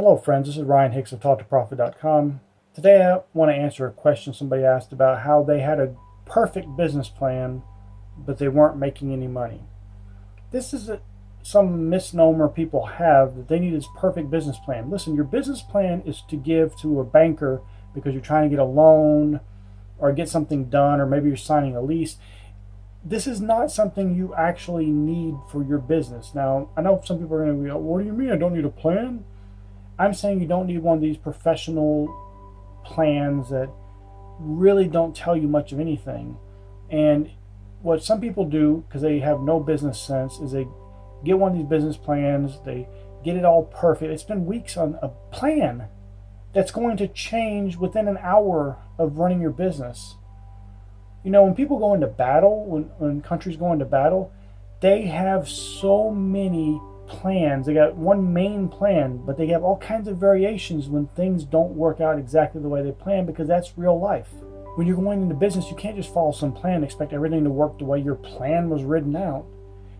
Hello friends, this is Ryan Hicks of TaughtToProfit.com. Today I want to answer a question somebody asked about how they had a perfect business plan but they weren't making any money. This is some misnomer people have that they need this perfect business plan. Listen, your business plan is to give to a banker because you're trying to get a loan or get something done, or maybe you're signing a lease. This is not something you actually need for your business. Now, I know some people are going to be, what do you mean I don't need a plan? I'm saying you don't need one of these professional plans that really don't tell you much of anything. And what some people do, because they have no business sense, is they get one of these business plans, they get it all perfect. They spend weeks on a plan that's going to change within an hour of running your business. You know, when people go into battle, when countries go into battle, they have so many plans. They got one main plan, but they have all kinds of variations when things don't work out exactly the way they plan, because that's real life. When you're going into business, you can't just follow some plan and expect everything to work the way your plan was written out.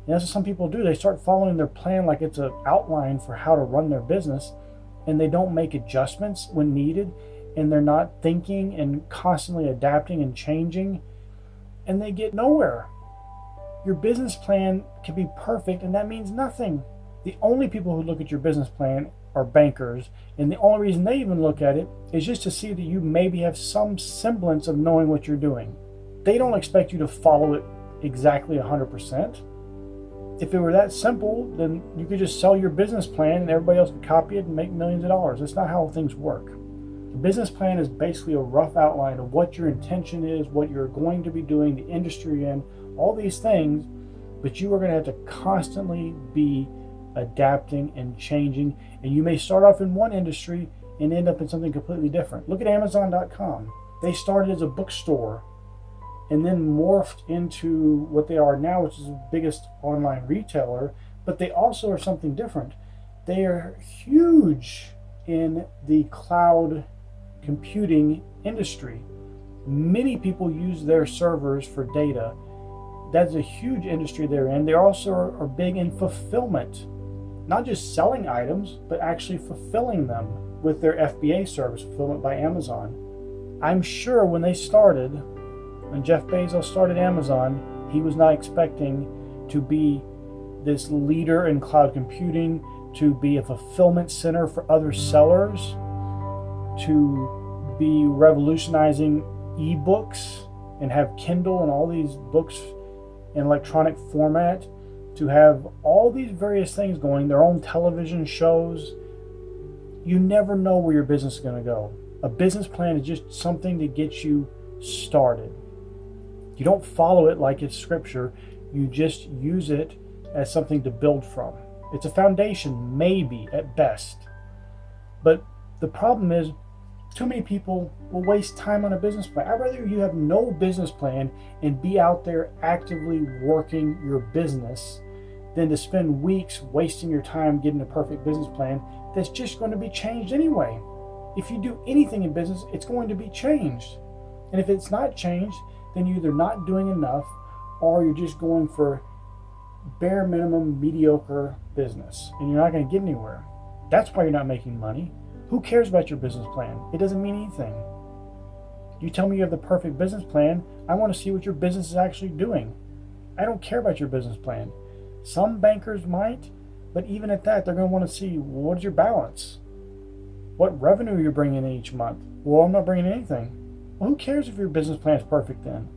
And that's what some people do. They start following their plan like it's an outline for how to run their business, and they don't make adjustments when needed, and they're not thinking and constantly adapting and changing, and they get nowhere. Your business plan can be perfect, and that means nothing. The only people who look at your business plan are bankers, and the only reason they even look at it is just to see that you maybe have some semblance of knowing what you're doing. They don't expect you to follow it exactly 100%. If it were that simple, then you could just sell your business plan and everybody else could copy it and make millions of dollars. That's not how things work. The business plan is basically a rough outline of what your intention is, what you're going to be doing, the industry you're in, all these things, but you are going to have to constantly be adapting and changing, and you may start off in one industry and end up in something completely different. Look at Amazon.com. They started as a bookstore and then morphed into what they are now, which is the biggest online retailer, but they also are something different. They are huge in the cloud computing industry. Many people use their servers for data. That's a huge industry they're in. They also are big in fulfillment, not just selling items, but actually fulfilling them with their FBA service, Fulfillment by Amazon. I'm sure when they started, when Jeff Bezos started Amazon, he was not expecting to be this leader in cloud computing, to be a fulfillment center for other sellers, to be revolutionizing ebooks and have Kindle and all these books in electronic format, to have all these various things going, their own television shows. You never know where your business is going to go. A business plan is just something to get you started. You don't follow it like it's scripture. You just use it as something to build from. It's a foundation, maybe at best. But the problem is, too many people will waste time on a business plan. I'd rather you have no business plan and be out there actively working your business than to spend weeks wasting your time getting a perfect business plan that's just going to be changed anyway. If you do anything in business, it's going to be changed. And if it's not changed, then you're either not doing enough or you're just going for bare minimum mediocre business and you're not going to get anywhere. That's why you're not making money. Who cares about your business plan? It doesn't mean anything. You tell me you have the perfect business plan, I want to see what your business is actually doing. I don't care about your business plan. Some bankers might, but even at that, they're going to want to see, well, what's your balance? What revenue you're bringing in each month? Well, I'm not bringing anything. Well, who cares if your business plan is perfect then?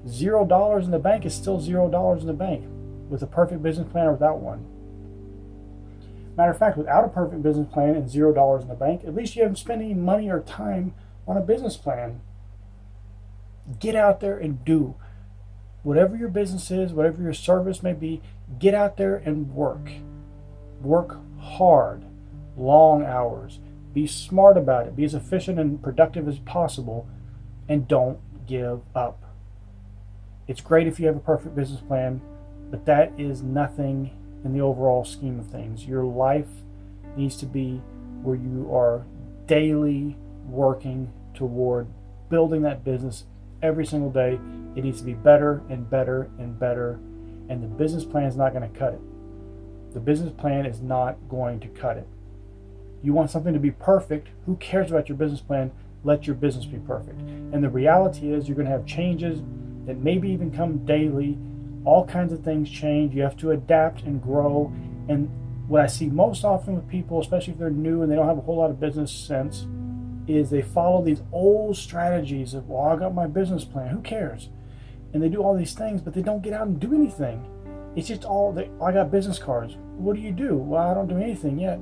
$0 in the bank is still $0 in the bank, with a perfect business plan or without one. Matter of fact, without a perfect business plan and $0 in the bank, at least you haven't spent any money or time on a business plan. Get out there and do. Whatever your business is, whatever your service may be, get out there and work. Work hard, long hours. Be smart about it. Be as efficient and productive as possible, and don't give up. It's great if you have a perfect business plan, but that is nothing in the overall scheme of things. Your life needs to be where you are daily working toward building that business every single day. It needs to be better and better and better, and the business plan is not going to cut it. The business plan is not going to cut it. You want something to be perfect. Who cares about your business plan? Let your business be perfect. And the reality is you're going to have changes that maybe even come daily. All kinds of things change. You have to adapt and grow. And what I see most often with people, especially if they're new and they don't have a whole lot of business sense, is they follow these old strategies of, well, I got my business plan. Who cares? And they do all these things, but they don't get out and do anything. It's just I got business cards. What do you do? Well, I don't do anything yet.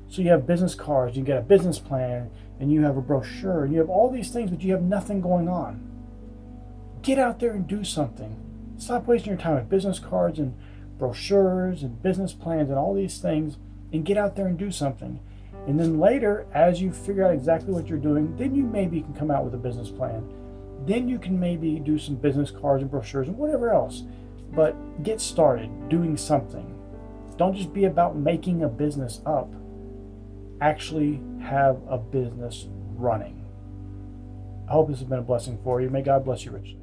So you have business cards, you get a business plan, and you have a brochure, and you have all these things, but you have nothing going on. Get out there and do something. Stop wasting your time with business cards and brochures and business plans and all these things, and get out there and do something. And then later, as you figure out exactly what you're doing, then you maybe can come out with a business plan. Then you can maybe do some business cards and brochures and whatever else. But get started doing something. Don't just be about making a business up. Actually have a business running. I hope this has been a blessing for you. May God bless you richly.